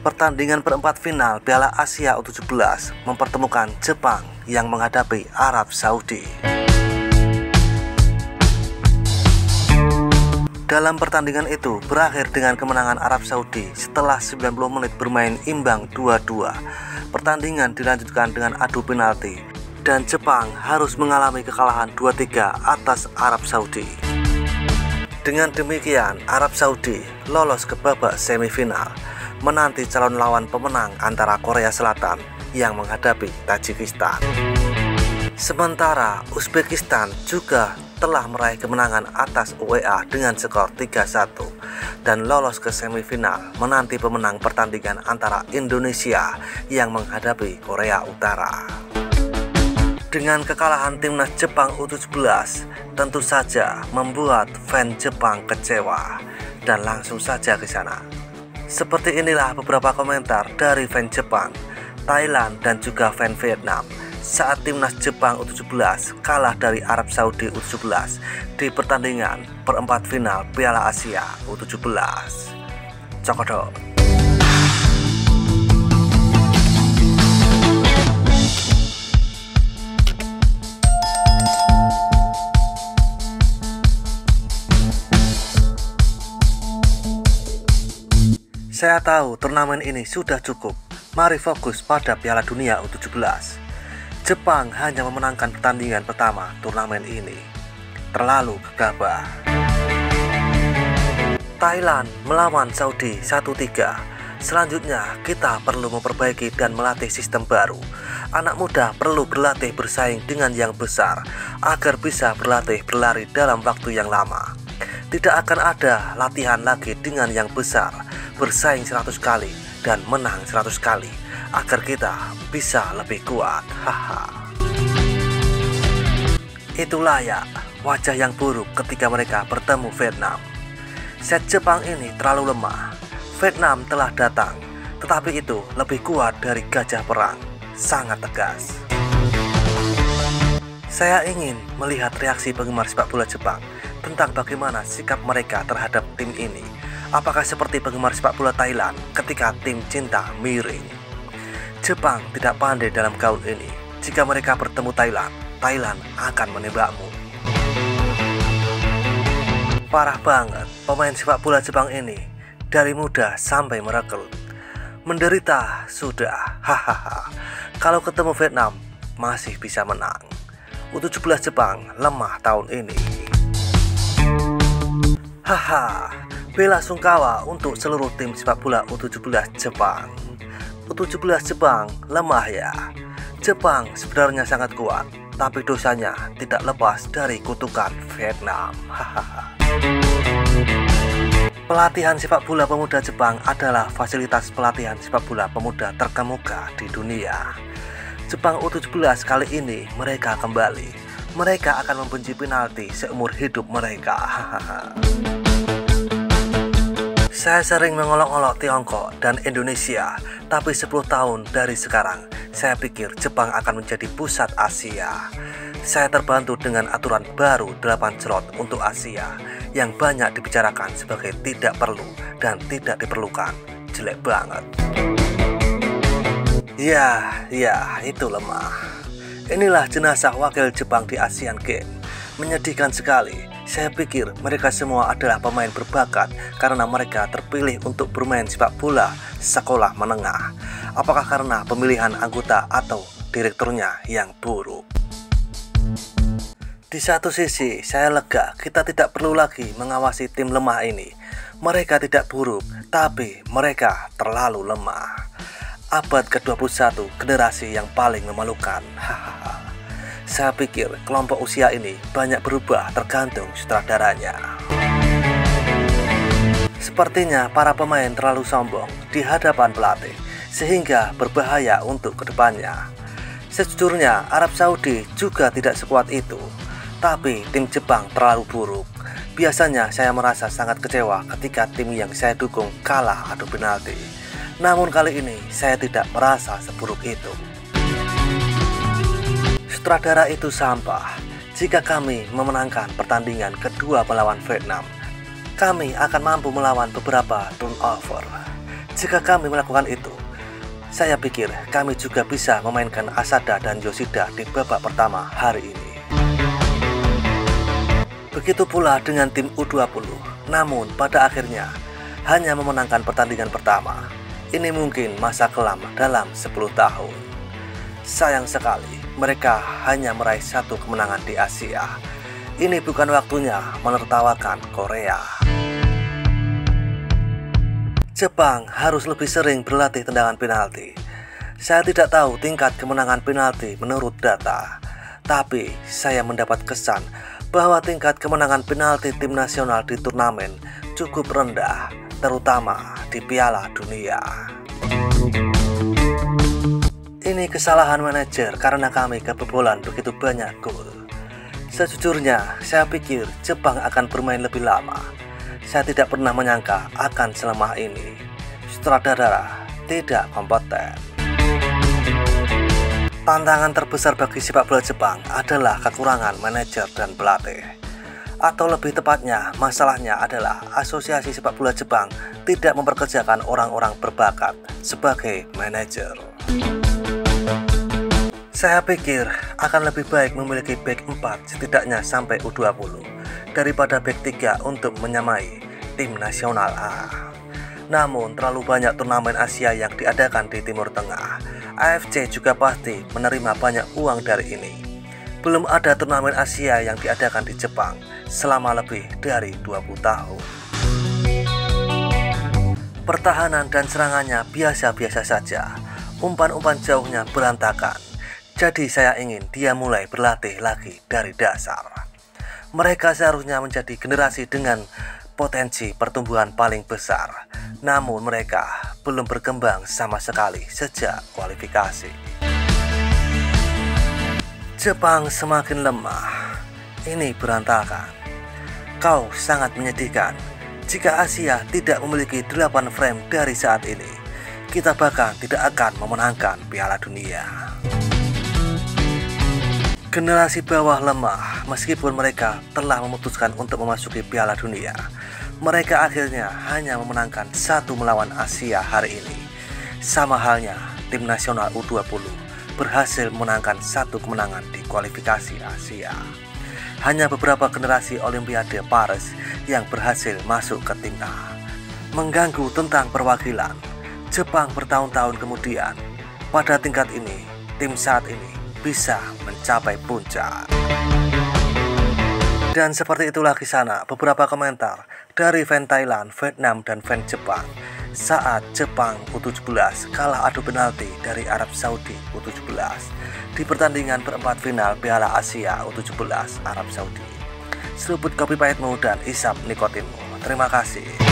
Pertandingan perempat final Piala Asia U17 mempertemukan Jepang yang menghadapi Arab Saudi. Dalam pertandingan itu berakhir dengan kemenangan Arab Saudi setelah 90 menit bermain imbang 2-2. Pertandingan dilanjutkan dengan adu penalti dan Jepang harus mengalami kekalahan 2-3 atas Arab Saudi. Dengan demikian, Arab Saudi lolos ke babak semifinal, menanti calon lawan pemenang antara Korea Selatan yang menghadapi Tajikistan. Sementara Uzbekistan juga telah meraih kemenangan atas UEA dengan skor 3-1 dan lolos ke semifinal, menanti pemenang pertandingan antara Indonesia yang menghadapi Korea Utara. Dengan kekalahan timnas Jepang U17 tentu saja membuat fans Jepang kecewa dan langsung saja ke sana. Seperti inilah beberapa komentar dari fans Jepang, Thailand dan juga fans Vietnam saat timnas Jepang U17 kalah dari Arab Saudi U17 di pertandingan perempat final Piala Asia U17. Cokodot. Saya tahu turnamen ini sudah cukup. Mari fokus pada Piala Dunia U17. Jepang hanya memenangkan pertandingan pertama turnamen ini. Terlalu gegabah. Thailand melawan Saudi 1-3. Selanjutnya kita perlu memperbaiki dan melatih sistem baru. Anak muda perlu berlatih bersaing dengan yang besar agar bisa berlatih berlari dalam waktu yang lama. Tidak akan ada latihan lagi dengan yang besar, bersaing 100 kali dan menang 100 kali agar kita bisa lebih kuat. Itulah ya wajah yang buruk ketika mereka bertemu Vietnam. Set Jepang ini terlalu lemah. Vietnam telah datang, tetapi itu lebih kuat dari gajah perang, sangat tegas. Saya ingin melihat reaksi penggemar sepak bola Jepang tentang bagaimana sikap mereka terhadap tim ini. Apakah seperti penggemar sepak bola Thailand ketika tim cinta miring? Jepang tidak pandai dalam gaun ini. Jika mereka bertemu Thailand, Thailand akan menembakmu. Parah banget, pemain sepak bola Jepang ini dari muda sampai merekrut. Menderita sudah, hahaha. Kalau ketemu Vietnam, masih bisa menang. U17 Jepang lemah tahun ini. Haha. Bela sungkawa untuk seluruh tim sepak bola U17 Jepang. U17 Jepang lemah ya. Jepang sebenarnya sangat kuat, tapi dosanya tidak lepas dari kutukan Vietnam. Pelatihan sepak bola pemuda Jepang adalah fasilitas pelatihan sepak bola pemuda terkemuka di dunia. Jepang U17 kali ini mereka kembali. Mereka akan membenci penalti seumur hidup mereka. Saya sering mengolok-olok Tiongkok dan Indonesia, tapi 10 tahun dari sekarang, saya pikir Jepang akan menjadi pusat Asia. Saya terbantu dengan aturan baru 8 slot untuk Asia, yang banyak dibicarakan sebagai tidak perlu dan tidak diperlukan. Jelek banget. Ya, itu lemah. Inilah jenazah wakil Jepang di Asian Games. Menyedihkan sekali. Saya pikir mereka semua adalah pemain berbakat karena mereka terpilih untuk bermain sepak bola sekolah menengah. Apakah karena pemilihan anggota atau direkturnya yang buruk? Di satu sisi saya lega, kita tidak perlu lagi mengawasi tim lemah ini. Mereka tidak buruk, tapi mereka terlalu lemah. Abad ke-21, generasi yang paling memalukan. Saya pikir kelompok usia ini banyak berubah tergantung sutradaranya. Sepertinya para pemain terlalu sombong di hadapan pelatih, sehingga berbahaya untuk kedepannya. Sejujurnya Arab Saudi juga tidak sekuat itu, tapi tim Jepang terlalu buruk. Biasanya saya merasa sangat kecewa ketika tim yang saya dukung kalah adu penalti. Namun kali ini saya tidak merasa seburuk itu. Sutradara itu sampah. Jika kami memenangkan pertandingan kedua melawan Vietnam, kami akan mampu melawan beberapa turnover. Jika kami melakukan itu, saya pikir kami juga bisa memainkan Asada dan Yoshida di babak pertama hari ini. Begitu pula dengan tim U20, namun pada akhirnya hanya memenangkan pertandingan pertama. Ini mungkin masa kelam dalam 10 tahun. Sayang sekali, mereka hanya meraih 1 kemenangan di Asia. Ini bukan waktunya menertawakan Korea. Jepang harus lebih sering berlatih tendangan penalti. Saya tidak tahu tingkat kemenangan penalti menurut data, tapi saya mendapat kesan bahwa tingkat kemenangan penalti tim nasional di turnamen cukup rendah, terutama di Piala Dunia. Ini kesalahan manajer karena kami kebobolan begitu banyak gol. Sejujurnya, saya pikir Jepang akan bermain lebih lama. Saya tidak pernah menyangka akan selemah ini. Sutradara tidak kompeten. Tantangan terbesar bagi sepak bola Jepang adalah kekurangan manajer dan pelatih. Atau lebih tepatnya, masalahnya adalah Asosiasi Sepak Bola Jepang tidak memperkerjakan orang-orang berbakat sebagai manajer. Saya pikir akan lebih baik memiliki back 4 setidaknya sampai U20 daripada back 3 untuk menyamai tim nasional A. Namun terlalu banyak turnamen Asia yang diadakan di Timur Tengah. AFC juga pasti menerima banyak uang dari ini. Belum ada turnamen Asia yang diadakan di Jepang selama lebih dari 20 tahun. Pertahanan dan serangannya biasa-biasa saja. Umpan-umpan jauhnya berantakan. Jadi saya ingin dia mulai berlatih lagi dari dasar. Mereka seharusnya menjadi generasi dengan potensi pertumbuhan paling besar. Namun mereka belum berkembang sama sekali sejak kualifikasi. Jepang semakin lemah. Ini berantakan. Kau sangat menyedihkan. Jika Asia tidak memiliki 8 frame dari saat ini, kita bahkan tidak akan memenangkan Piala Dunia. Generasi bawah lemah meskipun mereka telah memutuskan untuk memasuki Piala Dunia. Mereka akhirnya hanya memenangkan 1 melawan Asia hari ini. Sama halnya tim nasional U20 berhasil memenangkan 1 kemenangan di kualifikasi Asia. Hanya beberapa generasi Olimpiade Paris yang berhasil masuk ke tim A. Mengganggu tentang perwakilan, Jepang bertahun-tahun kemudian. Pada tingkat ini, tim saat ini bisa mencapai puncak. Dan seperti itulah kisah beberapa komentar dari fan Thailand, Vietnam, dan fan Jepang saat Jepang U17 kalah adu penalti dari Arab Saudi U17 di pertandingan perempat final Piala Asia U17 Arab Saudi. Seruput kopi pahitmu dan isap nikotinmu. Terima kasih.